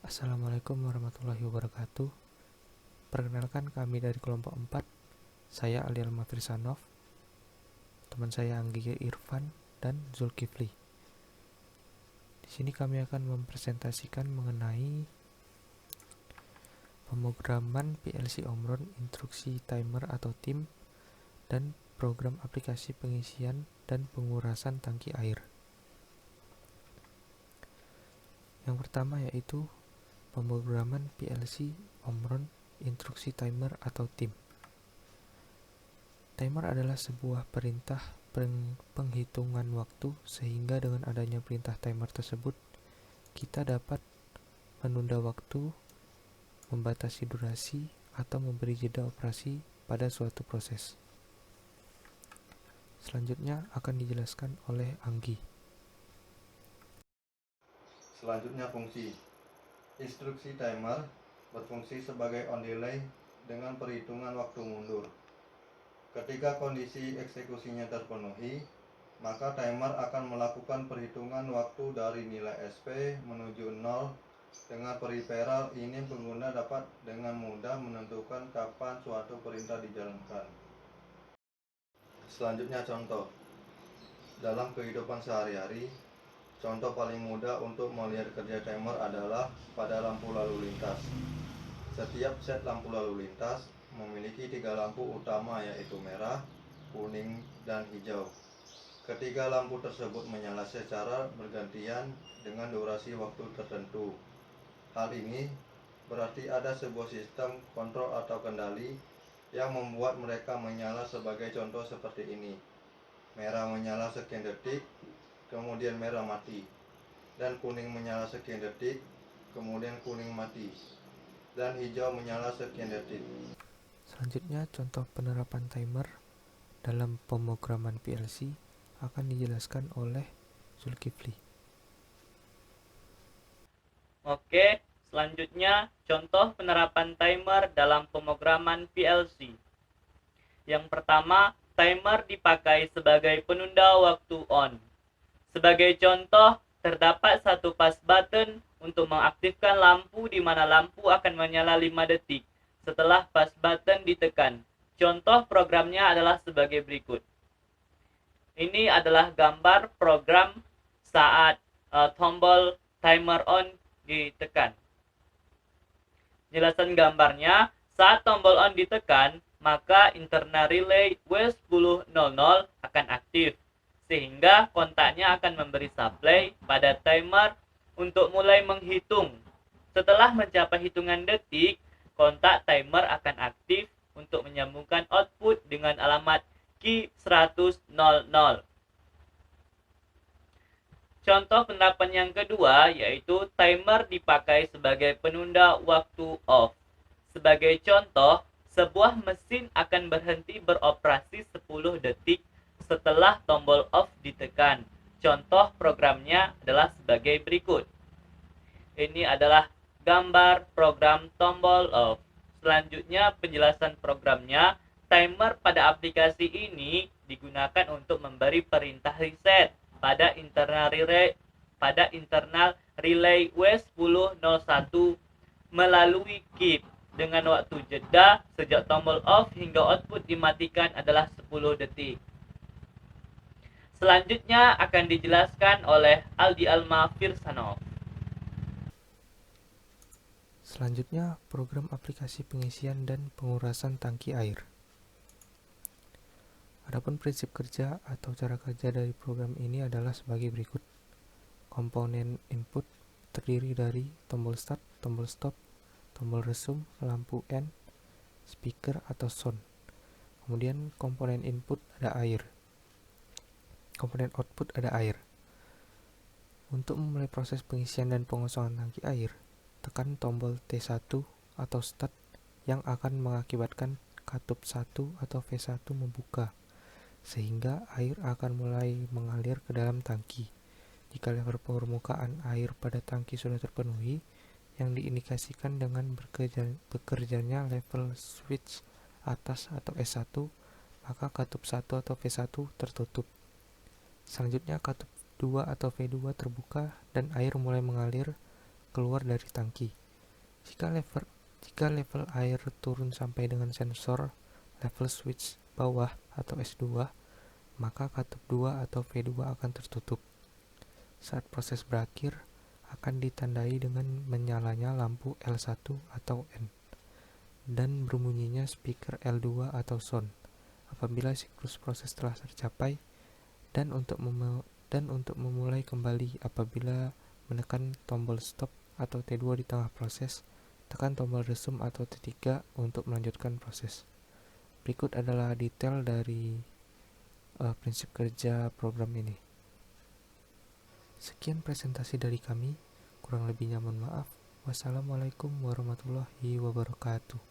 Assalamualaikum warahmatullahi wabarakatuh. Perkenalkan, kami dari kelompok 4. Saya Ali Almafrisanov, teman saya Anggi Irfan dan Zulkifli. Di sini kami akan mempresentasikan mengenai pemrograman PLC Omron, instruksi timer atau TIM, dan program aplikasi pengisian dan pengurasan tangki air. Yang pertama yaitu pemrograman PLC Omron, instruksi timer atau TIM. Timer adalah sebuah perintah penghitungan waktu, sehingga dengan adanya perintah timer tersebut, kita dapat menunda waktu, membatasi durasi, atau memberi jeda operasi pada suatu proses. Selanjutnya akan dijelaskan oleh Anggi. Selanjutnya fungsi. Instruksi timer berfungsi sebagai on delay dengan perhitungan waktu mundur. Ketika kondisi eksekusinya terpenuhi, maka timer akan melakukan perhitungan waktu dari nilai SP menuju 0. Dengan periferal ini pengguna dapat dengan mudah menentukan kapan suatu perintah dijalankan. Selanjutnya contoh. Dalam kehidupan sehari-hari, contoh paling mudah untuk melihat kerja timer adalah pada lampu lalu lintas. Setiap set lampu lalu lintas memiliki 3 lampu utama, yaitu merah, kuning, dan hijau. Ketiga lampu tersebut menyala secara bergantian dengan durasi waktu tertentu. Hal ini berarti ada sebuah sistem kontrol atau kendali yang membuat mereka menyala. Sebagai contoh seperti ini: merah menyala sekian detik, kemudian merah mati, dan kuning menyala sekian detik, kemudian kuning mati, dan hijau menyala sekian detik. Selanjutnya, contoh penerapan timer dalam pemrograman PLC akan dijelaskan oleh Zulkifli. Oke, selanjutnya contoh penerapan timer dalam pemrograman PLC. Yang pertama, timer dipakai sebagai penunda waktu on. Sebagai contoh, terdapat satu push button untuk mengaktifkan lampu di mana lampu akan menyala 5 detik setelah push button ditekan. Contoh programnya adalah sebagai berikut. Ini adalah gambar program saat tombol timer on ditekan. Jelasan gambarnya, saat tombol on ditekan, maka internal relay W1000 akan aktif, sehingga kontaknya akan memberi supply pada timer untuk mulai menghitung. Setelah mencapai hitungan detik, kontak timer akan aktif untuk menyambungkan output dengan alamat key 10000. Contoh penerapan yang kedua yaitu timer dipakai sebagai penunda waktu off. Sebagai contoh, sebuah mesin akan berhenti beroperasi 10 detik setelah tombol off ditekan. Contoh programnya adalah sebagai berikut. Ini adalah gambar program tombol off. Selanjutnya penjelasan programnya. Timer pada aplikasi ini digunakan untuk memberi perintah reset pada internal relay W1001 melalui keep dengan waktu jeda sejak tombol off hingga output dimatikan adalah 10 detik. Selanjutnya akan dijelaskan oleh Aldi Almafrisanov. Selanjutnya, program aplikasi pengisian dan pengurasan tangki air. Adapun prinsip kerja atau cara kerja dari program ini adalah sebagai berikut. Komponen input terdiri dari tombol start, tombol stop, tombol resume, lampu N, speaker atau sound. Kemudian komponen input ada air. Komponen output ada air. Untuk memulai proses pengisian dan pengosongan tangki air, tekan tombol T1 atau start yang akan mengakibatkan katup 1 atau V1 membuka, sehingga air akan mulai mengalir ke dalam tangki. Jika level permukaan air pada tangki sudah terpenuhi, yang diindikasikan dengan bekerjanya level switch atas atau S1, maka katup 1 atau V1 tertutup. Selanjutnya katup 2 atau V2 terbuka dan air mulai mengalir keluar dari tangki. Jika level air turun sampai dengan sensor level switch bawah atau S2, maka katup 2 atau V2 akan tertutup. Saat proses berakhir, akan ditandai dengan menyalanya lampu L1 atau N dan berbunyinya speaker L2 atau sound apabila siklus proses telah tercapai, dan untuk memulai kembali apabila menekan tombol stop atau T2 di tengah proses, tekan tombol resume atau T3 untuk melanjutkan proses. Berikut adalah detail dari prinsip kerja program ini. Sekian presentasi dari kami, kurang lebihnya mohon maaf. Wassalamualaikum warahmatullahi wabarakatuh.